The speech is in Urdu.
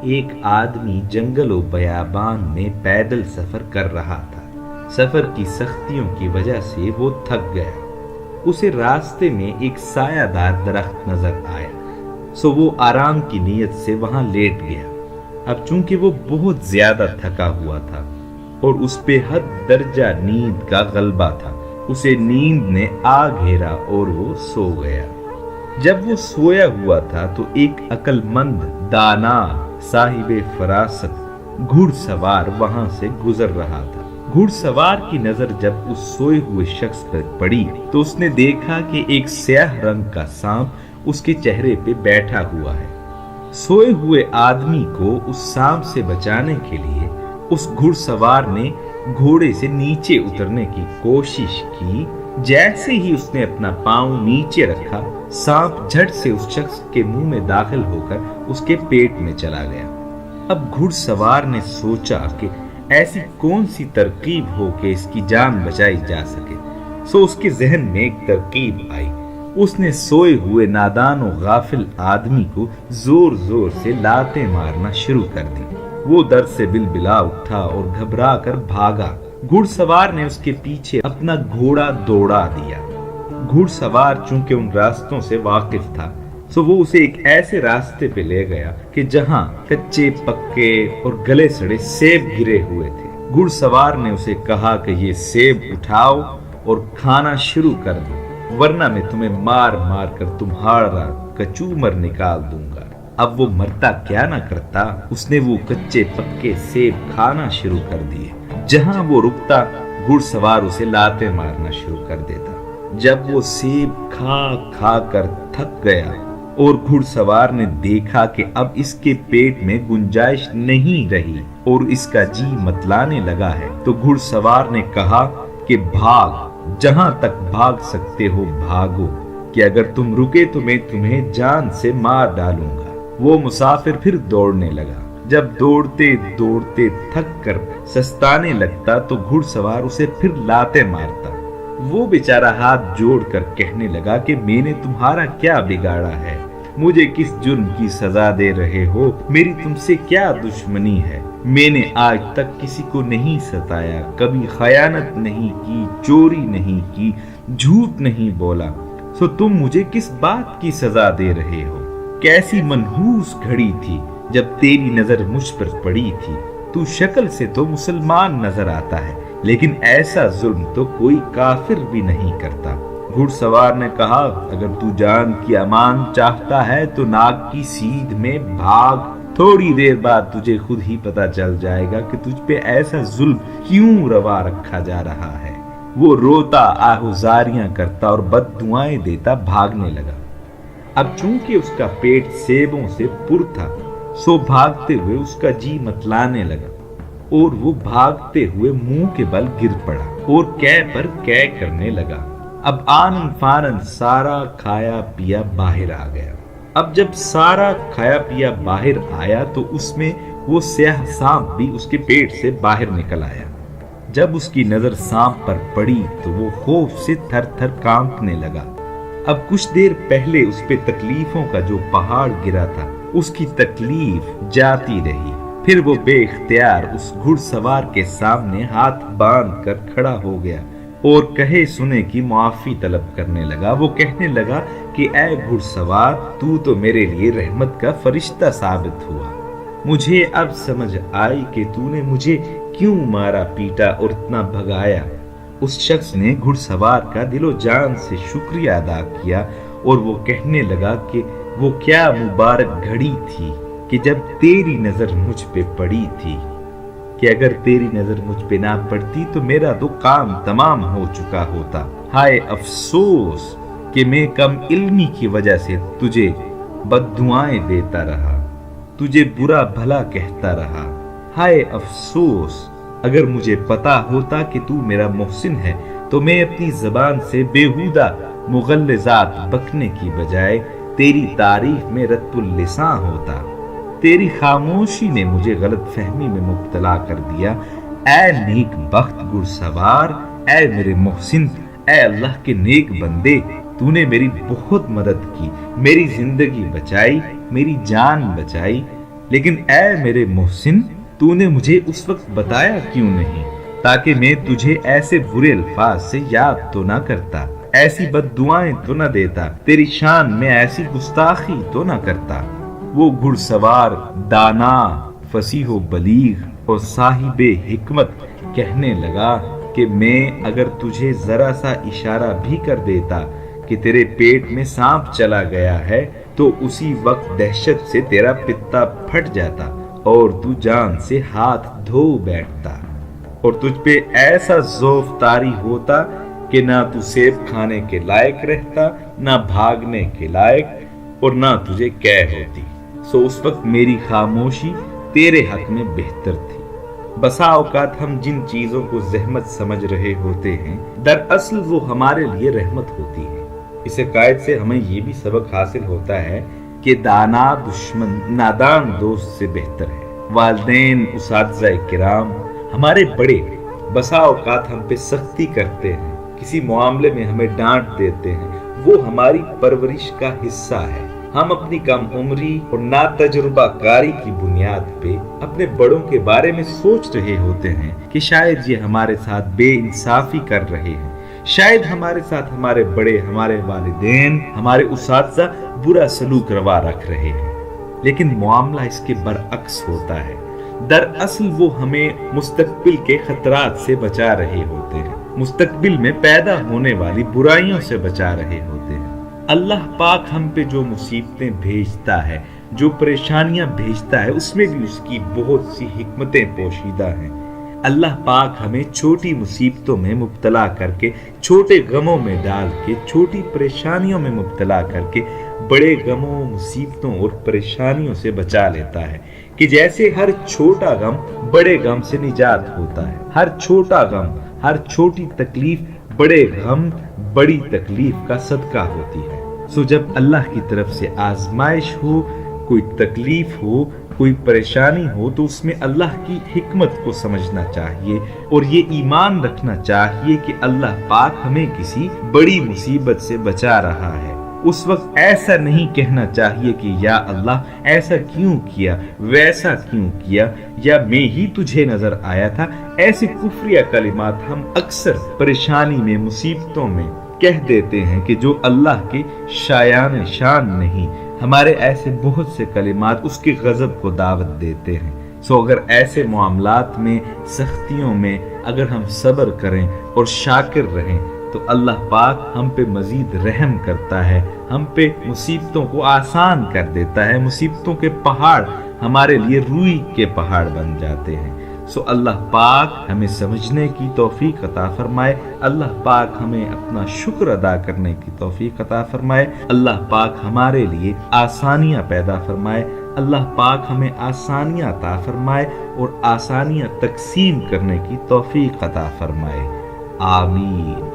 ایک آدمی جنگل و بیابان میں پیدل سفر کر رہا تھا۔ سفر کی سختیوں کی وجہ سے وہ تھک گیا۔ اسے راستے میں ایک سایہ دار درخت نظر آیا، سو وہ آرام کی نیت سے وہاں لیٹ گیا۔ اب چونکہ وہ بہت زیادہ تھکا ہوا تھا اور اس پہ حد درجہ نیند کا غلبہ تھا، اسے نیند نے آ گھیرا اور وہ سو گیا۔ جب وہ سویا ہوا تھا تو ایک عقل مند، دانا، صاحب فراست گھڑ سوار وہاں سے گزر رہا تھا۔ گھڑ سوار کی نظر جب اس سوئے ہوئے شخص پر پڑی تو اس نے دیکھا کہ ایک سیاہ رنگ کا سانپ اس کے چہرے پہ بیٹھا ہوا ہے۔ سوئے ہوئے آدمی کو اس سانپ سے بچانے کے لیے اس گھڑ سوار نے گھوڑے سے نیچے اترنے کی کوشش کی۔ جیسے ہی اس نے اپنا پاؤں نیچے رکھا، سانپ جھٹ سے اس شخص کے منہ میں داخل ہو کر اس کے پیٹ میں چلا گیا۔ اب گھڑ سوار نے سوچا کہ ایسی کون سی ترکیب ہو کہ اس کی جان بچائی جا سکے، سو اس کے ذہن میں ایک ترکیب آئی۔ اس نے سوئے ہوئے نادان و غافل آدمی کو زور زور سے لاتیں مارنا شروع کر دی۔ وہ درد سے بلبلا اٹھا اور گھبرا کر بھاگا۔ گھڑ سوار نے اس کے پیچھے اپنا گھوڑا دوڑا دیا۔ گھڑ سوار چونکہ ان راستوں سے واقف تھا، سو وہ اسے ایک ایسے راستے پہ لے گیا کہ جہاں کچے پکے اور گلے سڑے سیب گرے ہوئے تھے۔ گھڑ سوار نے اسے کہا کہ یہ سیب اٹھاؤ اور کھانا شروع کر دو، ورنہ میں تمہیں مار مار کر تمہارا کچومر نکال دوں گا۔ اب وہ مرتا کیا نہ کرتا، اس نے وہ کچے پکے سیب کھانا شروع کر دیے۔ جہاں وہ رکتا، گھڑ سوار اسے لاتیں مارنا شروع کر دیتا۔ جب وہ سیب کھا کھا کر تھک گیا اور گھڑ سوار نے دیکھا کہ اب اس کے پیٹ میں گنجائش نہیں رہی اور اس کا جی متلانے لگا ہے، تو گھڑ سوار نے کہا کہ بھاگ، جہاں تک بھاگ سکتے ہو بھاگو، کہ اگر تم رکے تو میں تمہیں جان سے مار ڈالوں گا۔ وہ مسافر پھر دوڑنے لگا۔ جب دوڑتے دوڑتے تھک کر سستانے لگتا تو گھڑ سوار اسے پھر لاتیں مارتا۔ وہ بیچارہ ہاتھ جوڑ کر کہنے لگا کہ میں نے تمہارا کیا بگاڑا ہے، مجھے کس جرم کی سزا دے رہے ہو، میری تم سے کیا دشمنی ہے؟ میں نے آج تک کسی کو نہیں ستایا، کبھی خیانت نہیں کی، چوری نہیں کی، جھوٹ نہیں بولا، سو تم مجھے کس بات کی سزا دے رہے ہو؟ کیسی منحوس گھڑی تھی جب تیری نظر مجھ پر پڑی تھی۔ تو شکل سے تو مسلمان نظر آتا ہے، لیکن ایسا ظلم تو کوئی کافر بھی نہیں کرتا۔ گھڑ سوار نے کہا اگر تو جان کی امان چاہتا ہے تو ناک کی سیدھ میں بھاگ، تھوڑی دیر بعد تجھے خود ہی پتا چل جائے گا کہ تجھ پہ ایسا ظلم کیوں روا رکھا جا رہا ہے۔ وہ روتا، آہوزاریاں کرتا اور بد دعائیں دیتا بھاگنے لگا۔ اب چونکہ اس کا پیٹ سیبوں سے پر تھا، سو بھاگتے ہوئے اس کا جی متلانے لگا اور وہ بھاگتے ہوئے منہ کے بل گر پڑا اور کہہ پر کہہ کرنے لگا۔ اب آنن فانن سارا کھایا پیا باہر آ گیا۔ اب جب سارا کھایا پیا باہر آیا تو اس میں وہ سیاہ سانپ بھی اس کے پیٹ سے باہر نکل آیا۔ جب اس کی نظر سانپ پر پڑی تو وہ خوف سے تھر تھر کانپنے لگا۔ اب کچھ دیر پہلے اس پہ تکلیفوں کا جو پہاڑ گرا تھا، اس کی تکلیف جاتی رہی۔ پھر وہ بے اختیار اس گھڑ سوار کے سامنے ہاتھ باندھ کر کھڑا ہو گیا اور کہے سنے کی معافی طلب کرنے لگا۔ وہ کہنے لگا کہ اے گھڑ سوار، تو میرے لیے رحمت کا فرشتہ ثابت ہوا۔ مجھے اب سمجھ آئی کہ تو نے مجھے کیوں مارا پیٹا اور اتنا بھگایا۔ اس شخص نے گھڑ سوار کا دل و جان سے شکریہ ادا کیا اور وہ کہنے لگا کہ وہ کیا مبارک گھڑی تھی کہ جب تیری نظر مجھ پہ پڑی تھی، کہ اگر تیری نظر مجھ پہ نہ پڑتی تو میرا تو کام تمام ہو چکا ہوتا۔ ہائے افسوس کہ میں کم علمی کی وجہ سے تجھے بد دعائیں دیتا رہا، تجھے برا بھلا کہتا رہا۔ ہائے افسوس، اگر مجھے پتا ہوتا کہ تو میرا محسن ہے تو میں اپنی زبان سے بیہودہ مغلظات بکنے کی بجائے تیری تعریف میں رت اللساں ہوتا۔ تیری خاموشی نے مجھے غلط فہمی میں مبتلا کر دیا۔ اے نیک بخت گھڑ سوار، اے میرے محسن، اے اللہ کے نیک بندے، تو نے میری بہت مدد کی، میری زندگی بچائی، میری جان بچائی۔ لیکن اے میرے محسن، تو نے مجھے اس وقت بتایا کیوں نہیں تاکہ میں تجھے ایسے برے الفاظ سے یاد تو نہ کرتا، ایسی بد دعائیں تو نہ دیتا، تیری شان میں ایسی گستاخی تو نہ کرتا۔ وہ گھڑ سوار، دانا، فصیح و بلیغ اور صاحب حکمت کہنے لگا کہ میں اگر تجھے ذرا سا اشارہ بھی کر دیتا کہ تیرے پیٹ میں سانپ چلا گیا ہے تو اسی وقت دہشت سے تیرا پتا پھٹ جاتا اور تو جان سے ہاتھ دھو بیٹھتا، اور تجھ پہ ایسا ذوف طاری ہوتا کہ نہ تو سیب کھانے کے لائق رہتا، نہ بھاگنے کے لائق، اور نہ تجھے قید ہوتی۔ سو اس وقت میری خاموشی تیرے حق میں بہتر تھی۔ بسا اوقات ہم جن چیزوں کو زحمت سمجھ رہے ہوتے ہیں دراصل وہ ہمارے لیے رحمت ہوتی ہے۔ اس قائد سے ہمیں یہ بھی سبق حاصل ہوتا ہے کہ دانا دشمن نادان دوست سے بہتر ہے۔ والدین، اساتذہ کرام، ہمارے بڑے بسا اوقات ہم پہ سختی کرتے ہیں، کسی معاملے میں ہمیں ڈانٹ دیتے ہیں، وہ ہماری پرورش کا حصہ ہے۔ ہم اپنی کم عمری اور ناتجربہ کاری کی بنیاد پہ اپنے بڑوں کے بارے میں سوچ رہے ہوتے ہیں کہ شاید یہ ہمارے ساتھ بے انصافی کر رہے ہیں، شاید ہمارے ساتھ ہمارے بڑے، ہمارے والدین، ہمارے اساتذہ برا سلوک روا رکھ رہے ہیں، لیکن معاملہ اس کے برعکس ہوتا ہے۔ دراصل وہ ہمیں مستقبل کے خطرات سے بچا رہے ہوتے ہیں، مستقبل میں پیدا ہونے والی برائیوں سے بچا رہے ہوتے ہیں۔ اللہ پاک ہم پہ جو مصیبتیں بھیجتا ہے، جو پریشانیاں بھیجتا ہے، اس میں بھی اس کی بہت سی حکمتیں پوشیدہ ہیں۔ اللہ پاک ہمیں چھوٹی مصیبتوں میں مبتلا کر کے، چھوٹے غموں میں ڈال کے، چھوٹی پریشانیوں میں مبتلا کر کے بڑے غموں، مصیبتوں اور پریشانیوں سے بچا لیتا ہے، کہ جیسے ہر چھوٹا غم بڑے غم سے نجات ہوتا ہے، ہر چھوٹا غم، ہر چھوٹی تکلیف بڑے غم، بڑی تکلیف کا صدقہ ہوتی ہے۔ سو جب اللہ کی طرف سے آزمائش ہو، کوئی تکلیف ہو، کوئی پریشانی ہو، تو اس میں اللہ کی حکمت کو سمجھنا چاہیے اور یہ ایمان رکھنا چاہیے کہ اللہ پاک ہمیں کسی بڑی مصیبت سے بچا رہا ہے۔ اس وقت ایسا نہیں کہنا چاہیے کہ یا اللہ ایسا کیوں کیا، ویسا کیوں کیا، یا میں ہی تجھے نظر آیا تھا۔ ایسے کفریہ کلمات ہم اکثر پریشانی میں، مصیبتوں میں کہہ دیتے ہیں کہ جو اللہ کے شایان شان نہیں۔ ہمارے ایسے بہت سے کلمات اس کے غضب کو دعوت دیتے ہیں۔ سو اگر ایسے معاملات میں، سختیوں میں اگر ہم صبر کریں اور شاکر رہیں تو اللہ پاک ہم پہ مزید رحم کرتا ہے، ہم پہ مصیبتوں کو آسان کر دیتا ہے، مصیبتوں کے پہاڑ ہمارے لیے روئی کے پہاڑ بن جاتے ہیں۔ سو اللہ پاک ہمیں سمجھنے کی توفیق عطا فرمائے، اللہ پاک ہمیں اپنا شکر ادا کرنے کی توفیق عطا فرمائے، اللہ پاک ہمارے لیے آسانیاں پیدا فرمائے، اللہ پاک ہمیں آسانیاں عطا فرمائے اور آسانیاں تقسیم کرنے کی توفیق عطا فرمائے۔ آمین۔